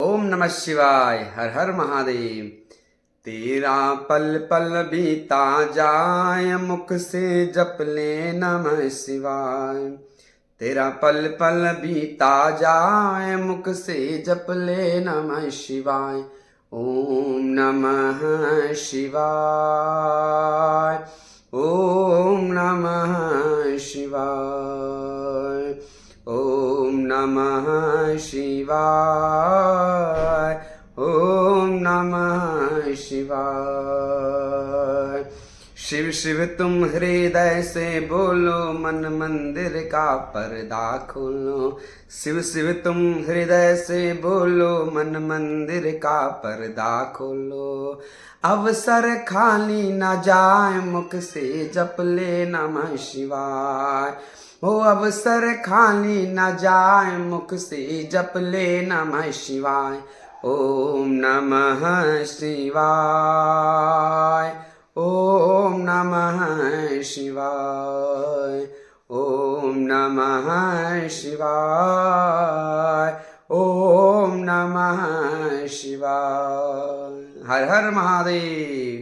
ओम नमः शिवाय। हर हर महादेव। तेरा पल पल बीता जाए, मुख से जप ले नमः शिवाय। तेरा पल पल बीता जाए, मुख से जप ले नमः शिवाय। ओम नमः शिवाय। ओम नमः शिवाय। ओम नमः शिवाय। ओम नमः शिवाय। शिव शिव तुम हृदय से बोलो, मन मंदिर का पर्दा खोलो। शिव शिव तुम हृदय से बोलो, मन मंदिर का पर्दा खोलो। अवसर खाली न जाए, मुख से जप ले नमः शिवाय। हो अवसर खाली न जाए, मुख से जप ले नमः शिवाय। ओम नमः शिवाय। ओम नमः शिवाय। ओम नमः शिवाय। ओम नमः शिवाय। हर हर महादेव।